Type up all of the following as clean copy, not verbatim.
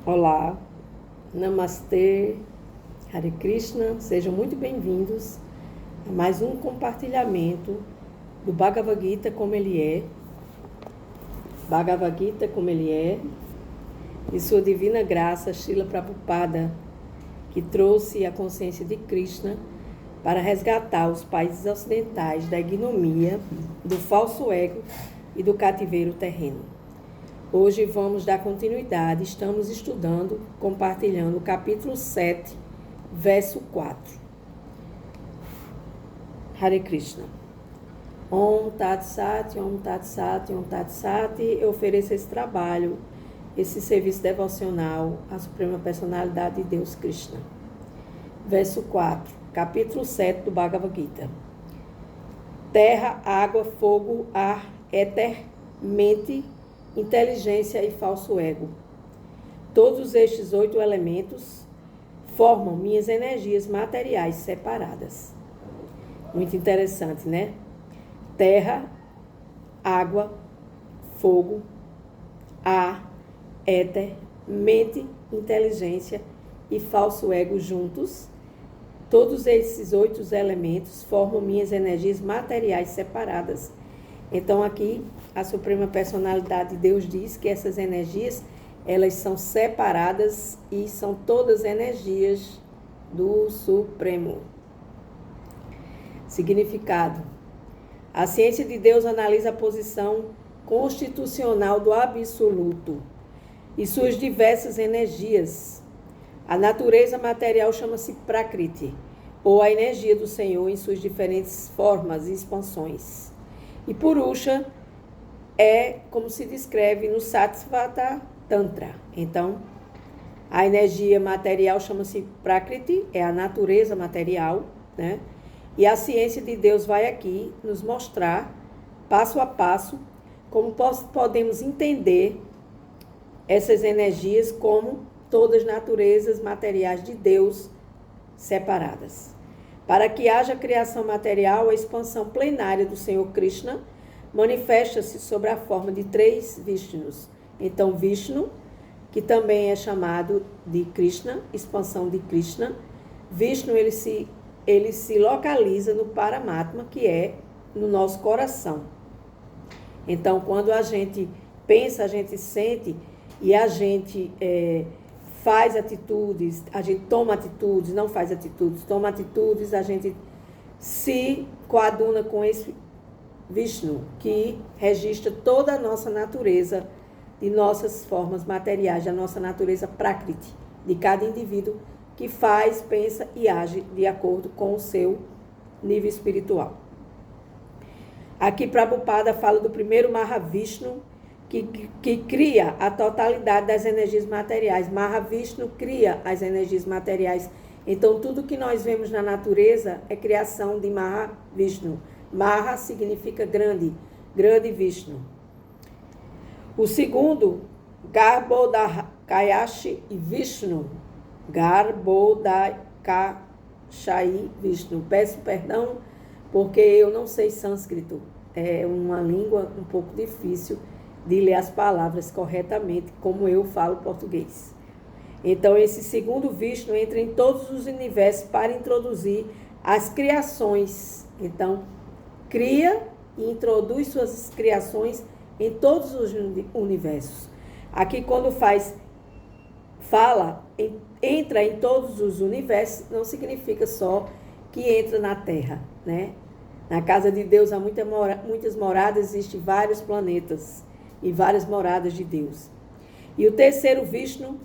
Olá, Namastê, Hare Krishna, sejam muito bem-vindos a mais um compartilhamento do Bhagavad Gita como ele é, Bhagavad Gita como ele é, e sua divina graça, Srila Prabhupada, que trouxe a consciência de Krishna para resgatar os países ocidentais da ignomia, do falso ego e do cativeiro terreno. Hoje vamos dar continuidade, estamos estudando, compartilhando o capítulo 7, verso 4. Hare Krishna. Om Tat Sat, Om Tat Sat, Om Tat Sat. Eu ofereço esse trabalho, esse serviço devocional à Suprema Personalidade de Deus Krishna. Verso 4, capítulo 7 do Bhagavad Gita. Terra, água, fogo, ar, éter, mente, inteligência e falso ego. Todos estes 8 elementos formam minhas energias materiais separadas. Muito interessante, né? Terra, água, fogo, ar, éter, mente, inteligência e falso ego juntos. Todos esses 8 elementos formam minhas energias materiais separadas. Então aqui a Suprema Personalidade de Deus diz que essas energias, elas são separadas e são todas energias do Supremo. Significado. A ciência de Deus analisa a posição constitucional do Absoluto e suas diversas energias. A natureza material chama-se Prakriti, ou a energia do Senhor em suas diferentes formas e expansões. E Purusha é como se descreve no Satvata Tantra. Então, a energia material chama-se Prakriti, é a natureza material, né? E a ciência de Deus vai aqui nos mostrar, passo a passo, como podemos entender essas energias como todas as naturezas materiais de Deus separadas. Para que haja criação material, a expansão plenária do Senhor Krishna manifesta-se sobre a forma de 3 Vishnus. Então, Vishnu, que também é chamado de Krishna, expansão de Krishna. Vishnu, ele se localiza no Paramatma, que é no nosso coração. Então, quando a gente pensa, a gente sente e a gente faz atitudes, a gente toma atitudes, não faz atitudes, toma atitudes, a gente se coaduna com esse Vishnu, que registra toda a nossa natureza, de nossas formas materiais, da nossa natureza Prakriti, de cada indivíduo que faz, pensa e age de acordo com o seu nível espiritual. Aqui Prabhupada fala do primeiro Mahavishnu, que cria a totalidade das energias materiais. Mahavishnu cria as energias materiais. Então, tudo que nós vemos na natureza é criação de Mahavishnu. Maha significa grande, grande Vishnu. O segundo, Garbhodakayashi Vishnu. Garbhodakayashi Vishnu. Peço perdão porque eu não sei sânscrito. É uma língua um pouco difícil de ler as palavras corretamente, como eu falo português. Então, esse segundo Vishnu entra em todos os universos para introduzir as criações. Então, cria e introduz suas criações em todos os universos. Aqui, quando entra em todos os universos, não significa só que entra na Terra, né? Na casa de Deus há muitas moradas, existem vários planetas e várias moradas de Deus. E o terceiro Vishnu,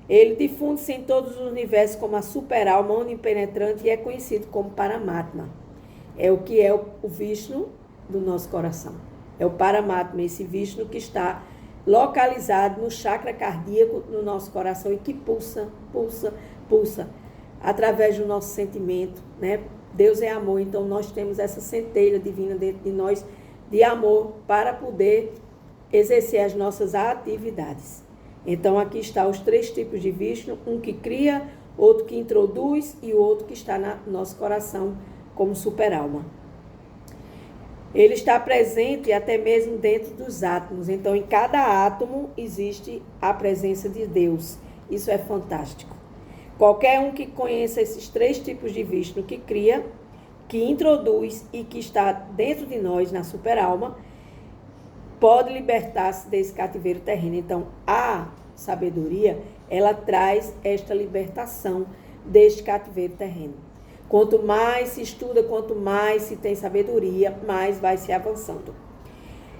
ele difunde-se em todos os universos como a super-alma onipenetrante e é conhecido como Paramatma. É o que é o Vishnu do nosso coração. É o Paramatma, esse Vishnu que está localizado no chakra cardíaco no nosso coração e que pulsa, pulsa, pulsa através do nosso sentimento, né? Deus é amor, então nós temos essa centelha divina dentro de nós de amor para poder exercer as nossas atividades. Então aqui está os 3 tipos de Vishnu, um que cria, outro que introduz e o outro que está no nosso coração como super-alma. Ele está presente até mesmo dentro dos átomos. Então, em cada átomo existe a presença de Deus. Isso é fantástico. Qualquer um que conheça esses 3 tipos de Vishnu, que cria, que introduz e que está dentro de nós, na superalma, pode libertar-se desse cativeiro terreno. Então, a sabedoria, ela traz esta libertação deste cativeiro terreno. Quanto mais se estuda, quanto mais se tem sabedoria, mais vai se avançando.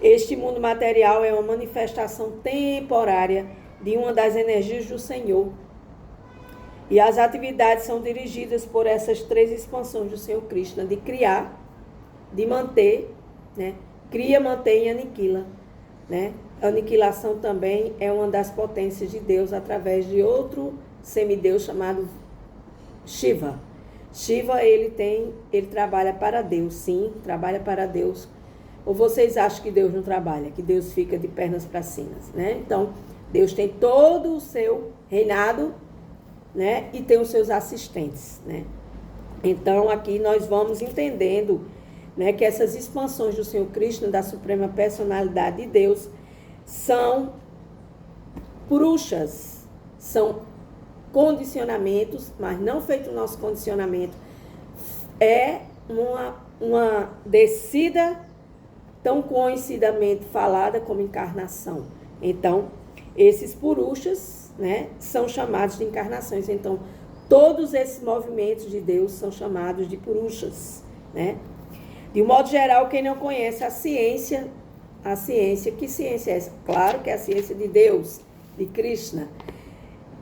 Este mundo material é uma manifestação temporária de uma das energias do Senhor. E as atividades são dirigidas por essas 3 expansões do Senhor Krishna, de criar, de manter, né? Cria, mantém e aniquila, né? A aniquilação também é uma das potências de Deus através de outro semideus chamado Shiva. Shiva, ele trabalha para Deus, sim, trabalha para Deus. Ou vocês acham que Deus não trabalha, que Deus fica de pernas para cima, né? Então, Deus tem todo o seu reinado, né? E tem os seus assistentes, né? Então, aqui nós vamos entendendo, né, que essas expansões do Senhor Krishna, da Suprema Personalidade de Deus, são purushas, são condicionamentos, mas não feito o nosso condicionamento. É uma descida tão conhecidamente falada como encarnação. Então, esses purushas, né, são chamados de encarnações. Então, todos esses movimentos de Deus são chamados de purushas, né? De um modo geral, quem não conhece a ciência, que ciência é essa? Claro que é a ciência de Deus, de Krishna.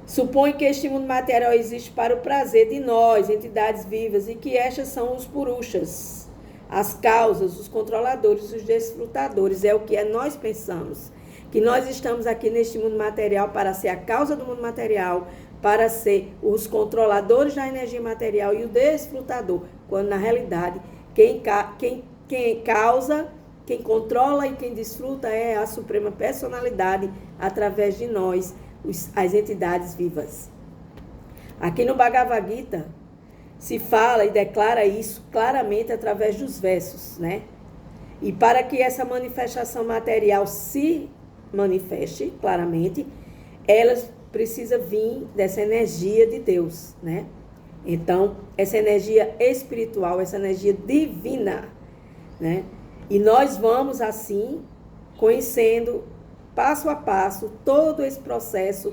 Supõe que este mundo material existe para o prazer de nós, entidades vivas, e que estas são os purushas, as causas, os controladores, os desfrutadores. É o que nós pensamos. Que nós estamos aqui neste mundo material para ser a causa do mundo material, para ser os controladores da energia material e o desfrutador, quando na realidade quem causa, quem controla e quem desfruta é a Suprema Personalidade através de nós, as entidades vivas. Aqui no Bhagavad Gita se fala e declara isso claramente através dos versos, né? E para que essa manifestação material se manifeste claramente, ela precisa vir dessa energia de Deus, né? Então, essa energia espiritual, essa energia divina, né? E nós vamos assim conhecendo passo a passo todo esse processo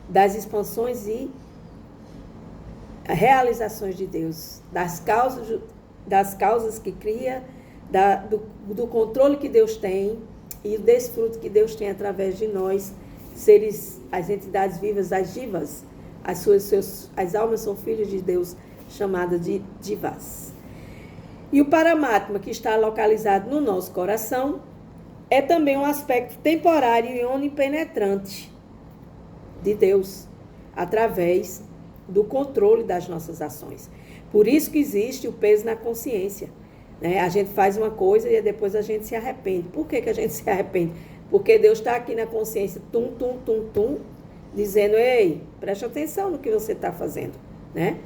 das expansões e realizações de Deus, das causas que cria, do controle que Deus tem e o desfruto que Deus tem através de nós, seres, as entidades vivas, as divas. As almas são filhos de Deus, chamadas de divas. E o Paramatma, que está localizado no nosso coração, é também um aspecto temporário e onipenetrante de Deus, através do controle das nossas ações. Por isso que existe o peso na consciência, né? A gente faz uma coisa e depois a gente se arrepende. Por que a gente se arrepende? Porque Deus está aqui na consciência, dizendo, ei, preste atenção no que você está fazendo, né?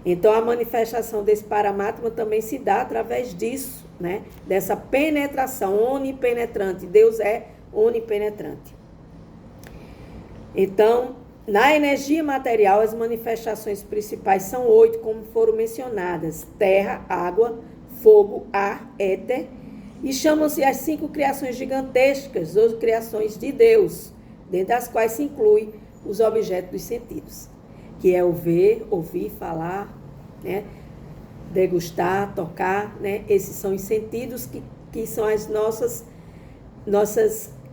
Então, a manifestação desse Paramatma também se dá através disso, né? Dessa penetração onipenetrante. Deus é onipenetrante. Então, na energia material, as manifestações principais são 8, como foram mencionadas: terra, água, fogo, ar, éter, e chamam-se as 5 criações gigantescas, ou criações de Deus, dentro das quais se inclui os objetos dos sentidos, que é o ver, ouvir, falar, né? Degustar, tocar, né? Esses são os sentidos que são as nossas,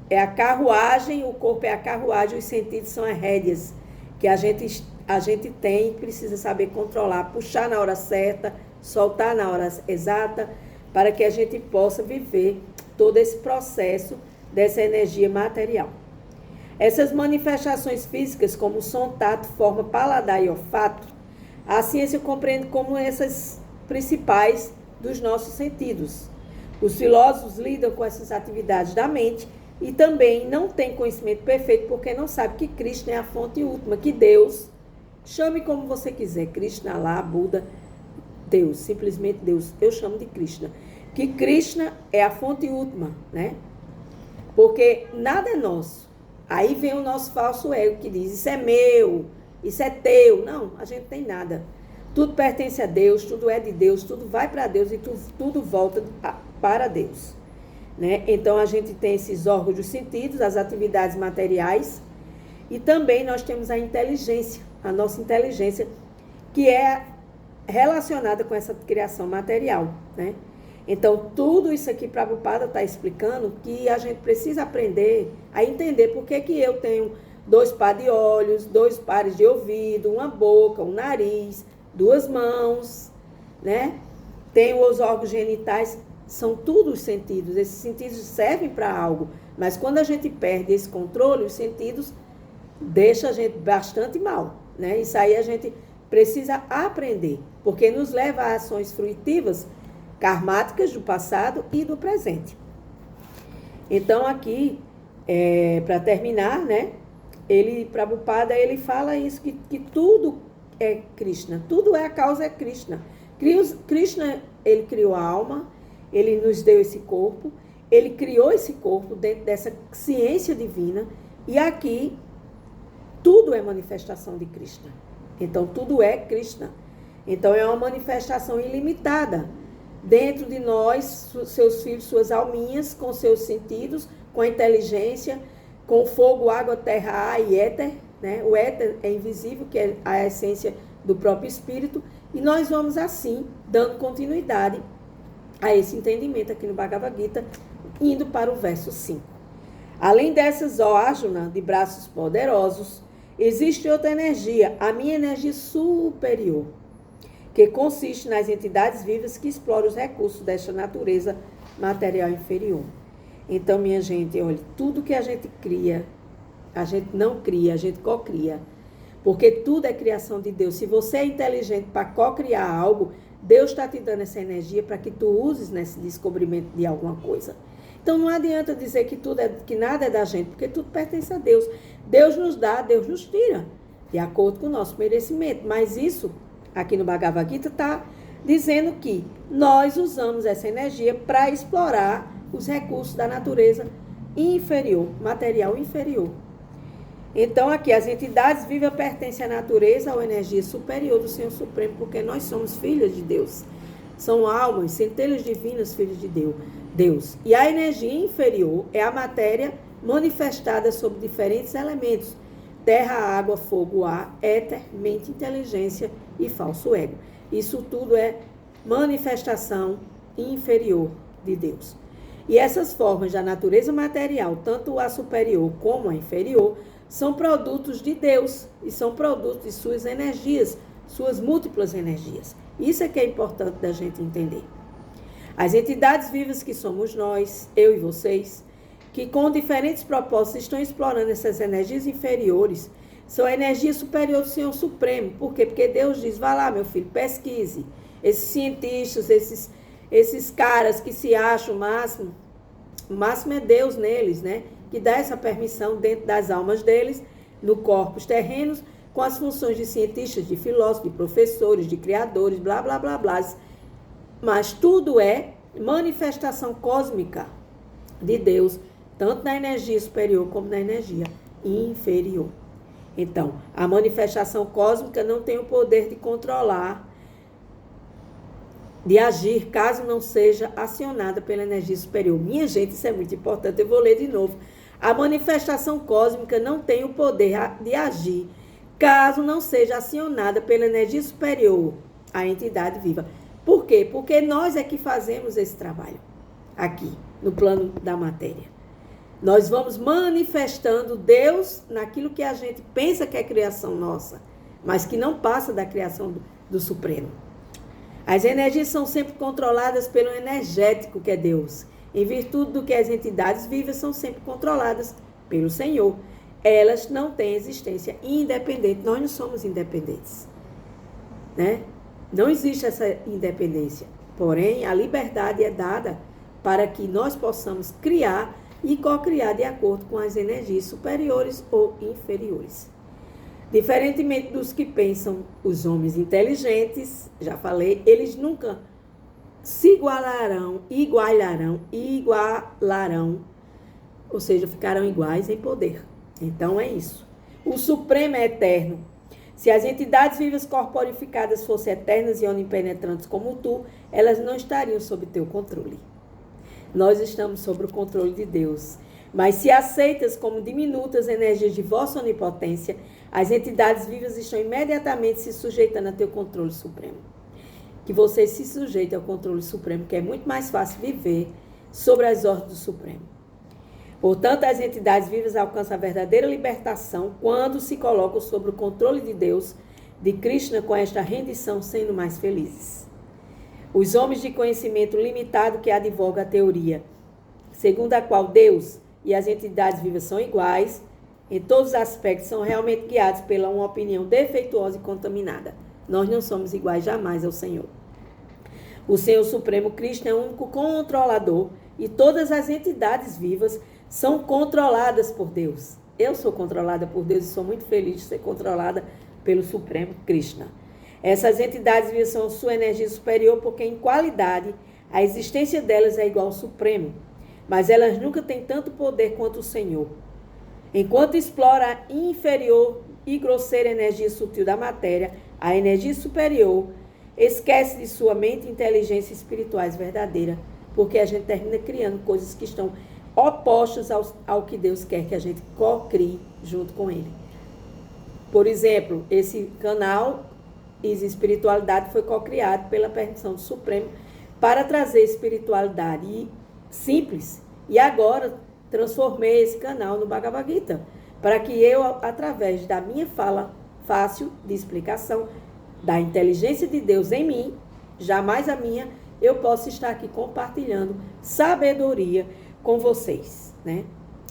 é a carruagem, o corpo é a carruagem, os sentidos são as rédeas, que a gente tem e precisa saber controlar, puxar na hora certa, soltar na hora exata, para que a gente possa viver todo esse processo dessa energia material. Essas manifestações físicas, como som, tato, forma, paladar e olfato, a ciência compreende como essas principais dos nossos sentidos. Os filósofos lidam com essas atividades da mente e também não têm conhecimento perfeito porque não sabem que Krishna é a fonte última, que Deus, chame como você quiser, Krishna, Allah, Buda, Deus, simplesmente Deus, eu chamo de Krishna, que Krishna é a fonte última, né? Porque nada é nosso, Aí vem o nosso falso ego que diz, isso é meu, isso é teu. Não, a gente tem nada. Tudo pertence a Deus, tudo é de Deus, tudo vai para Deus e tudo volta para Deus. Né? Então a gente tem esses órgãos dos sentidos, as atividades materiais, e também nós temos a inteligência, a nossa inteligência, que é relacionada com essa criação material. Né? Então tudo isso aqui Prabhupada está explicando que a gente precisa aprender a entender por que eu tenho 2 pares de olhos, 2 pares de ouvido, uma boca, um nariz, 2 mãos, né? Tem os órgãos genitais, são tudo os sentidos. Esses sentidos servem para algo, mas quando a gente perde esse controle, os sentidos deixam a gente bastante mal, né? Isso aí a gente precisa aprender, porque nos leva a ações fruitivas, karmáticas do passado e do presente. Então aqui, para terminar, né? Prabhupada, ele fala isso, que tudo é Krishna, tudo é a causa é Krishna. Krishna, ele criou a alma, ele nos deu esse corpo, ele criou esse corpo dentro dessa ciência divina, e aqui tudo é manifestação de Krishna. Então tudo é Krishna. Então é uma manifestação ilimitada dentro de nós, seus filhos, suas alminhas, com seus sentidos, com a inteligência, com fogo, água, terra, ar e éter. Né? O éter é invisível, que é a essência do próprio espírito, e nós vamos assim, dando continuidade a esse entendimento aqui no Bhagavad Gita, indo para o verso 5. Além dessas, ó Arjuna, de braços poderosos, existe outra energia, a minha energia superior, que consiste nas entidades vivas que exploram os recursos desta natureza material inferior. Então, minha gente, olha, tudo que a gente cria, a gente não cria, a gente cocria. Porque tudo é criação de Deus. Se você é inteligente para cocriar algo, Deus está te dando essa energia para que tu uses nesse descobrimento de alguma coisa. Então não adianta dizer que nada é da gente, porque tudo pertence a Deus. Deus nos dá, Deus nos tira, de acordo com o nosso merecimento. Mas isso, aqui no Bhagavad Gita, está dizendo que nós usamos essa energia para explorar os recursos da natureza inferior, material inferior. Então, aqui, as entidades vivas pertencem à natureza ou energia superior do Senhor Supremo, porque nós somos filhos de Deus. São almas, centelhas divinas, filhos de Deus. E a energia inferior é a matéria manifestada sob diferentes elementos: terra, água, fogo, ar, éter, mente, inteligência e falso ego. Isso tudo é manifestação inferior de Deus. E essas formas da natureza material, tanto a superior como a inferior, são produtos de Deus e são produtos de suas energias, suas múltiplas energias. Isso é que é importante da gente entender. As entidades vivas que somos nós, eu e vocês, que com diferentes propósitos estão explorando essas energias inferiores, são a energia superior do Senhor Supremo. Por quê? Porque Deus diz, vá lá, meu filho, pesquise. Esses cientistas, esses caras que se acham o máximo é Deus neles, né? Que dá essa permissão dentro das almas deles, no corpos terrenos, com as funções de cientistas, de filósofos, de professores, de criadores, blá, blá, blá, blá. Mas tudo é manifestação cósmica de Deus, tanto na energia superior como na energia inferior. Então, a manifestação cósmica não tem o poder de controlar, de agir, caso não seja acionada pela energia superior. Minha gente, isso é muito importante, eu vou ler de novo. A manifestação cósmica não tem o poder de agir, caso não seja acionada pela energia superior, a entidade viva. Por quê? Porque nós é que fazemos esse trabalho, aqui, no plano da matéria. Nós vamos manifestando Deus naquilo que a gente pensa que é criação nossa, mas que não passa da criação do Supremo. As energias são sempre controladas pelo energético, que é Deus, em virtude do que as entidades vivas são sempre controladas pelo Senhor. Elas não têm existência independente. Nós não somos independentes, né? Não existe essa independência. Porém, a liberdade é dada para que nós possamos criar e co-criar de acordo com as energias superiores ou inferiores. Diferentemente dos que pensam os homens inteligentes, já falei, eles nunca se igualarão, ou seja, ficarão iguais em poder. Então é isso. O Supremo é eterno. Se as entidades vivas corporificadas fossem eternas e onipenetrantes como tu, elas não estariam sob teu controle. Nós estamos sob o controle de Deus. Mas se aceitas como diminutas energias de vossa onipotência, as entidades vivas estão imediatamente se sujeitando a teu controle supremo. Que você se sujeite ao controle supremo, que é muito mais fácil viver sobre as ordens do Supremo. Portanto, as entidades vivas alcançam a verdadeira libertação quando se colocam sob o controle de Deus, de Krishna, com esta rendição, sendo mais felizes. Os homens de conhecimento limitado que advogam a teoria, segundo a qual Deus e as entidades vivas são iguais, em todos os aspectos, são realmente guiados pela uma opinião defeituosa e contaminada. Nós não somos iguais jamais ao Senhor. O Senhor Supremo Krishna é o único controlador e todas as entidades vivas são controladas por Deus. Eu sou controlada por Deus e sou muito feliz de ser controlada pelo Supremo Krishna. Essas entidades vivas são sua energia superior porque em qualidade a existência delas é igual ao Supremo, mas elas nunca têm tanto poder quanto o Senhor. Enquanto explora a inferior e grosseira energia sutil da matéria, a energia superior esquece de sua mente e inteligência espirituais verdadeira, porque a gente termina criando coisas que estão opostas ao que Deus quer que a gente co-crie junto com Ele. Por exemplo, esse canal Easy Espiritualidade foi co-criado pela permissão do Supremo para trazer espiritualidade simples. E agora transformei esse canal no Bhagavad Gita, para que eu, através da minha fala fácil de explicação, da inteligência de Deus em mim, jamais a minha, eu possa estar aqui compartilhando sabedoria com vocês, né?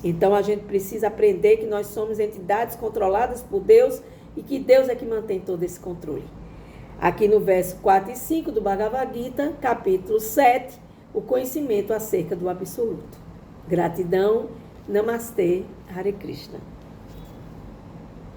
Então a gente precisa aprender que nós somos entidades controladas por Deus e que Deus é que mantém todo esse controle. Aqui no verso 4 e 5 do Bhagavad Gita, capítulo 7, o conhecimento acerca do absoluto. Gratidão, Namastê, Hare Krishna.